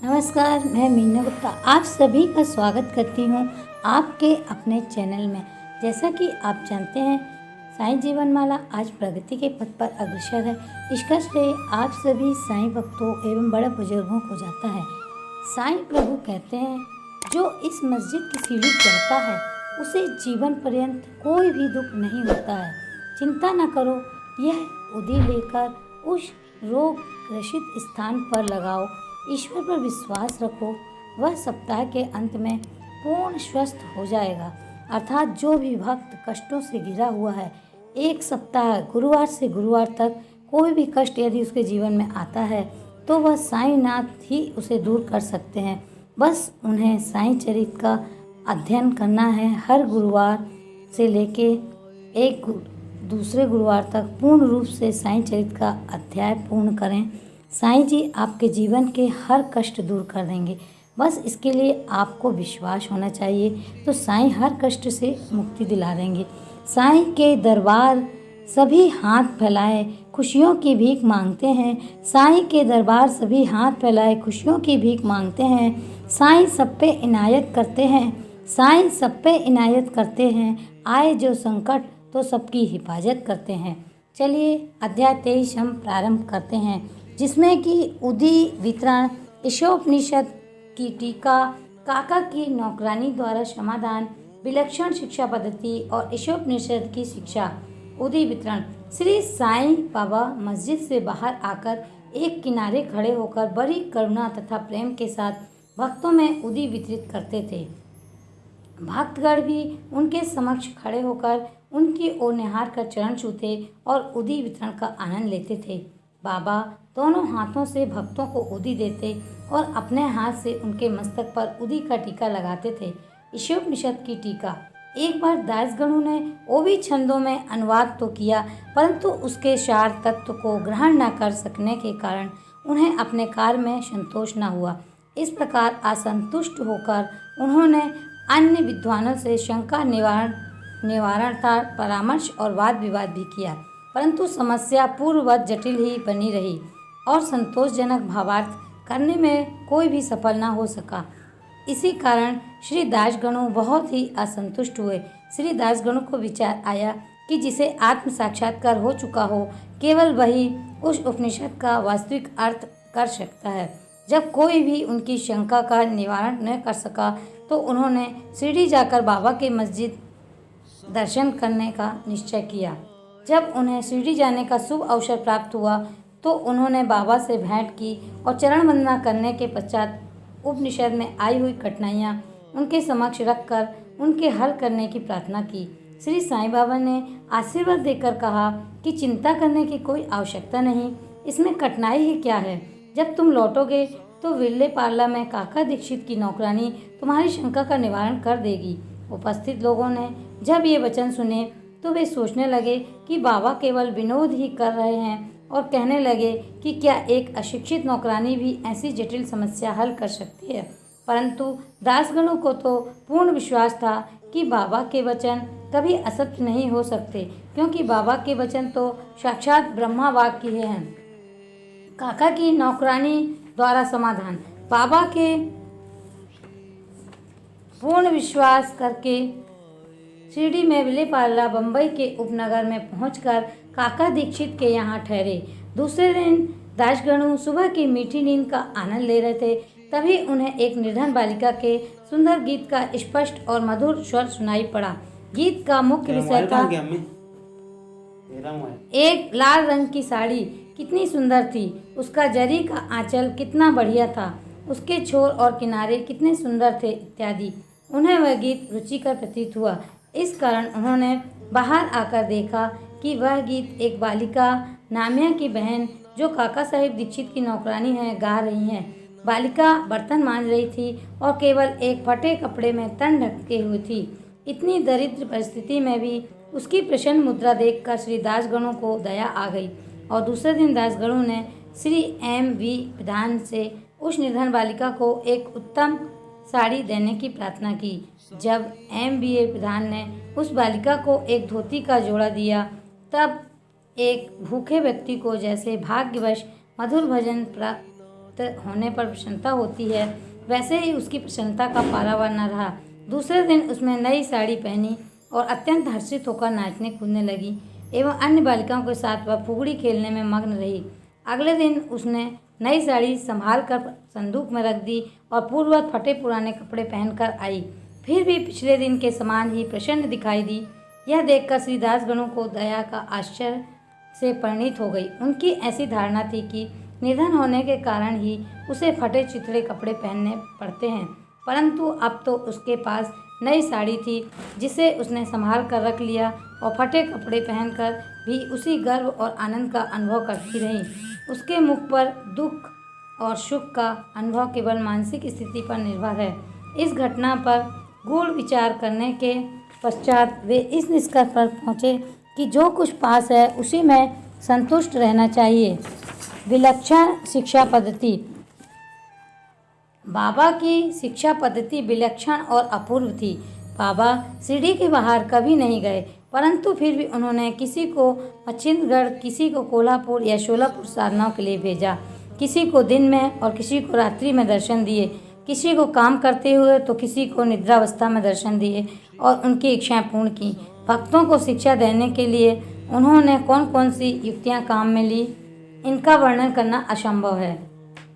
नमस्कार, मैं मीना गुप्ता आप सभी का स्वागत करती हूँ आपके अपने चैनल में। जैसा कि आप जानते हैं, साईं जीवनमाला आज प्रगति के पथ पर अग्रसर है। इसका श्रेय आप सभी साईं भक्तों एवं बड़े बुजुर्गों को जाता है। साईं प्रभु कहते हैं, जो इस मस्जिद की सीढ़ी चढ़ता है उसे जीवन पर्यंत कोई भी दुख नहीं होता है। चिंता न करो, यह उदी लेकर उस रोग ग्रसित स्थान पर लगाओ। ईश्वर पर विश्वास रखो, वह सप्ताह के अंत में पूर्ण स्वस्थ हो जाएगा। अर्थात जो भी भक्त कष्टों से घिरा हुआ है, एक सप्ताह गुरुवार से गुरुवार तक कोई भी कष्ट यदि उसके जीवन में आता है तो वह साईंनाथ ही उसे दूर कर सकते हैं। बस उन्हें साईं चरित का अध्ययन करना है। हर गुरुवार से लेके एक दूसरे गुरुवार तक पूर्ण रूप से साईं चरित का अध्याय पूर्ण करें। साईं जी आपके जीवन के हर कष्ट दूर कर देंगे। बस इसके लिए आपको विश्वास होना चाहिए, तो साईं हर कष्ट से मुक्ति दिला देंगे। साईं के दरबार सभी हाथ फैलाए खुशियों की भीख मांगते हैं। साईं के दरबार सभी हाथ फैलाए खुशियों की भीख मांगते हैं। साईं सब पे इनायत करते हैं। साईं सब पे इनायत करते हैं। आए जो संकट तो सबकी हिफाजत करते हैं। चलिए अध्याय 23 हम प्रारंभ करते हैं, जिसमें कि उदी वितरण, ईशोपनिषद की टीका, काका की नौकरानी द्वारा समाधान, विलक्षण शिक्षा पद्धति और ईशोपनिषद की शिक्षा। उदी वितरण। श्री साईं बाबा मस्जिद से बाहर आकर एक किनारे खड़े होकर बड़ी करुणा तथा प्रेम के साथ भक्तों में उदी वितरित करते थे। भक्तगण भी उनके समक्ष खड़े होकर उनकी ओर निहार कर चरण छूते और उदी वितरण का आनंद लेते थे। बाबा दोनों हाथों से भक्तों को उदी देते और अपने हाथ से उनके मस्तक पर उदी का टीका लगाते थे। ईशोपनिषद की टीका। एक बार दासगणों ने ओवी छंदों में अनुवाद तो किया, परंतु उसके सार तत्व को ग्रहण न कर सकने के कारण उन्हें अपने कार्य में संतोष न हुआ। इस प्रकार असंतुष्ट होकर उन्होंने अन्य विद्वानों से शंका निवारणार्थ परामर्श और वाद विवाद भी किया, परंतु समस्या पूर्ववत जटिल ही बनी रही और संतोषजनक भावार्थ करने में कोई भी सफल न हो सका। इसी कारण श्री दासगणों बहुत ही असंतुष्ट हुए। श्री दासगणों को विचार आया कि जिसे आत्म साक्षात्कार हो चुका हो, केवल वही उस उपनिषद का वास्तविक अर्थ कर सकता है। जब कोई भी उनकी शंका का निवारण न कर सका तो उन्होंने शिरडी जाकर बाबा के मस्जिद दर्शन करने का निश्चय किया। जब उन्हें शिरडी जाने का शुभ अवसर प्राप्त हुआ तो उन्होंने बाबा से भेंट की और चरण वंदना करने के पश्चात उपनिषद में आई हुई कठिनाइयाँ उनके समक्ष रखकर उनके हल करने की प्रार्थना की। श्री साईं बाबा ने आशीर्वाद देकर कहा कि चिंता करने की कोई आवश्यकता नहीं, इसमें कठिनाई ही क्या है। जब तुम लौटोगे तो विरले पार्ला में काका दीक्षित की नौकरानी तुम्हारी शंका का निवारण कर देगी। उपस्थित लोगों ने जब ये वचन सुने तो वे सोचने लगे कि बाबा केवल विनोद ही कर रहे हैं और कहने लगे कि क्या एक अशिक्षित नौकरानी भी ऐसी जटिल समस्या हल कर सकती है। परंतु दासगणों को तो पूर्ण विश्वास था कि बाबा के वचन कभी असत्य नहीं हो सकते, क्योंकि बाबा के वचन तो साक्षात ब्रह्मा वाक्य हैं। काका की नौकरानी द्वारा समाधान। बाबा के पूर्ण विश्वास करके शिरडी में विलेपार्ला बम्बई के उपनगर में पहुंचकर काका दीक्षित के यहाँ ठहरे। दूसरे दिन दासगणु सुबह की मीठी नींद का आनंद ले रहे थे, तभी उन्हें एक निर्धन बालिका के सुंदर गीत का स्पष्ट और मधुर स्वर सुनाई पड़ा। गीत का मुख्य विषय था, एक लाल रंग की साड़ी कितनी सुंदर थी, उसका जरी का आंचल कितना बढ़िया था, उसके छोर और किनारे कितने सुंदर थे इत्यादि। उन्हें वह गीत रुचिकर प्रतीत हुआ। इस कारण उन्होंने बाहर आकर देखा कि वह गीत एक बालिका नामिया की बहन, जो काका साहिब दीक्षित की नौकरानी है, गा रही हैं। बालिका बर्तन मांज रही थी और केवल एक फटे कपड़े में तन ढके हुई थी। इतनी दरिद्र परिस्थिति में भी उसकी प्रसन्न मुद्रा देखकर श्री दासगणों को दया आ गई और दूसरे दिन दासगणों ने श्री M.V. प्रधान से उस निर्धन बालिका को एक उत्तम साड़ी देने की प्रार्थना की। जब M.B.A. प्रधान ने उस बालिका को एक धोती का जोड़ा दिया, तब एक भूखे व्यक्ति को जैसे भाग्यवश मधुर भजन प्राप्त होने पर प्रसन्नता होती है, वैसे ही उसकी प्रसन्नता का पारावार न रहा। दूसरे दिन उसने नई साड़ी पहनी और अत्यंत हर्षित होकर नाचने कूदने लगी एवं अन्य बालिकाओं के साथ वह फुगड़ी खेलने में मग्न रही। अगले दिन उसने नई साड़ी संभाल कर संदूक में रख दी और पूर्ववत फटे पुराने कपड़े पहनकर आई। फिर भी पिछले दिन के समान ही प्रसन्न दिखाई दी। यह देखकर श्री दासगणों को दया का आश्चर्य से परिणित हो गई। उनकी ऐसी धारणा थी कि निधन होने के कारण ही उसे फटे चिथड़े कपड़े पहनने पड़ते हैं, परंतु अब तो उसके पास नई साड़ी थी जिसे उसने संभाल कर रख लिया और फटे कपड़े पहनकर भी उसी गर्व और आनंद का अनुभव करती रही। उसके मुख पर दुख और सुख का अनुभव केवल मानसिक स्थिति पर निर्भर है। इस घटना पर गूढ़ विचार करने के पश्चात वे इस निष्कर्ष पर पहुँचे कि जो कुछ पास है उसी में संतुष्ट रहना चाहिए। विलक्षण शिक्षा पद्धति। बाबा की शिक्षा पद्धति विलक्षण और अपूर्व थी। बाबा सीढ़ी के बाहर कभी नहीं गए, परंतु फिर भी उन्होंने किसी को मच्छिंद्रगढ़, किसी को कोल्हापुर या शोलापुर साधनाओं के लिए भेजा। किसी को दिन में और किसी को रात्रि में दर्शन दिए, किसी को काम करते हुए तो किसी को निद्रावस्था में दर्शन दिए और उनकी इच्छाएं पूर्ण की। भक्तों को शिक्षा देने के लिए उन्होंने कौन कौन सी युक्तियाँ काम में ली, इनका वर्णन करना असंभव है।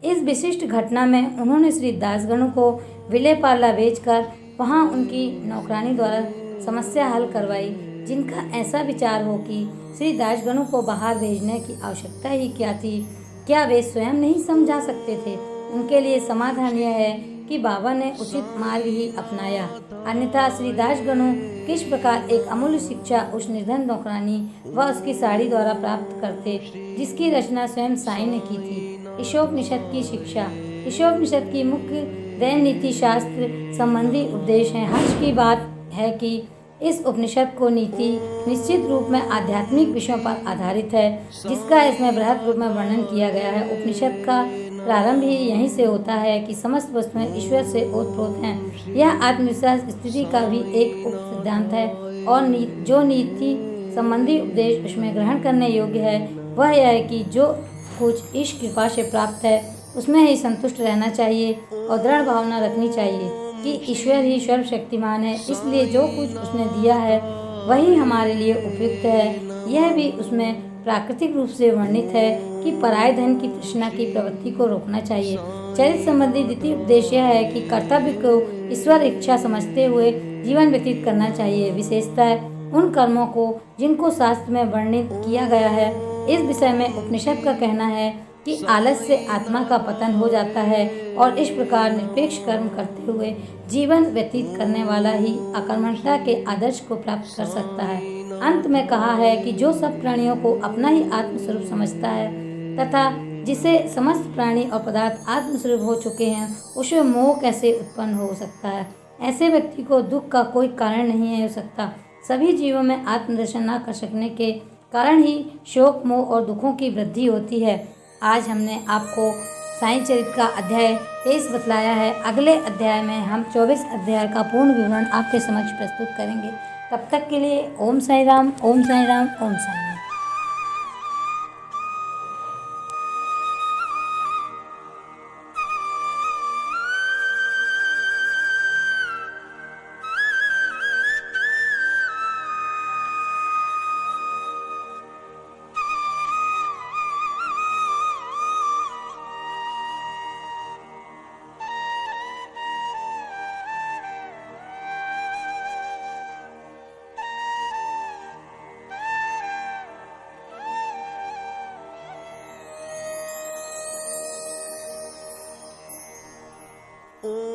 इस विशिष्ट घटना में उन्होंने श्री दासगणों को विले पार्ला भेजकर वहां उनकी नौकरानी द्वारा समस्या हल करवाई। जिनका ऐसा विचार हो कि श्री दासगणों को बाहर भेजने की आवश्यकता ही क्या थी, क्या वे स्वयं नहीं समझा सकते थे? उनके लिए समाधान यह है कि बाबा ने उचित मार्ग ही अपनाया, अन्यथा श्री दासगणों किस प्रकार एक अमूल्य शिक्षा उस निर्धन नौकरानी व उसकी साड़ी द्वारा प्राप्त करते, जिसकी रचना स्वयं साईं ने की थी। ईशोपनिषद की शिक्षा। ईशोपनिषद की मुख्य दैन नीति शास्त्र संबंधी उपदेश है। हर्ष की बात है कि इस उपनिषद को नीति निश्चित रूप में आध्यात्मिक विषयों पर आधारित है, जिसका इसमें बृहद रूप में वर्णन किया गया है। उपनिषद का प्रारंभ ही यहीं से होता है कि समस्त वस्तुएं ईश्वर से ओतप्रोत हैं। यह आत्मविश्वास स्थिति का भी एक उप सिद्धांत है और जो नीति संबंधी उपदेश उसमें ग्रहण करने योग्य है वह यह है कि जो कुछ ईश कृपा से प्राप्त है उसमें ही संतुष्ट रहना चाहिए और दृढ़ भावना रखनी चाहिए कि ईश्वर ही सर्वशक्तिमान है, इसलिए जो कुछ उसने दिया है वही हमारे लिए उपयुक्त है। यह भी उसमें प्राकृतिक रूप से वर्णित है कि पराय धन की तृष्णा की प्रवृत्ति को रोकना चाहिए। चरित्र संबंधी द्वितीय उपदेश यह है कि कर्तव्य को ईश्वर इच्छा समझते हुए जीवन व्यतीत करना चाहिए, विशेषतः उन कर्मों को जिनको शास्त्र में वर्णित किया गया है। इस विषय में उपनिषद का कहना है कि आलस से आत्मा का पतन हो जाता है और इस प्रकार निरपेक्ष कर्म करते हुए जीवन व्यतीत करने वाला ही अकर्मण्यता के आदर्श को प्राप्त कर सकता है। अंत में कहा है कि जो सब प्राणियों को अपना ही आत्मस्वरूप समझता है तथा जिसे समस्त प्राणी और पदार्थ आत्मस्वरूप हो चुके हैं, उसमें मोह कैसे उत्पन्न हो सकता है? ऐसे व्यक्ति को दुख का कोई कारण नहीं हो सकता। सभी जीवों में आत्मदर्शन न कर सकने के कारण ही शोक, मोह और दुखों की वृद्धि होती है। आज हमने आपको साईं चरित्र का अध्याय 23 बतलाया है। अगले अध्याय में हम 24 अध्याय का पूर्ण विवरण आपके समक्ष प्रस्तुत करेंगे। तब तक के लिए ओम साईं राम, ओम साईं राम, ओम साईं राम। Oh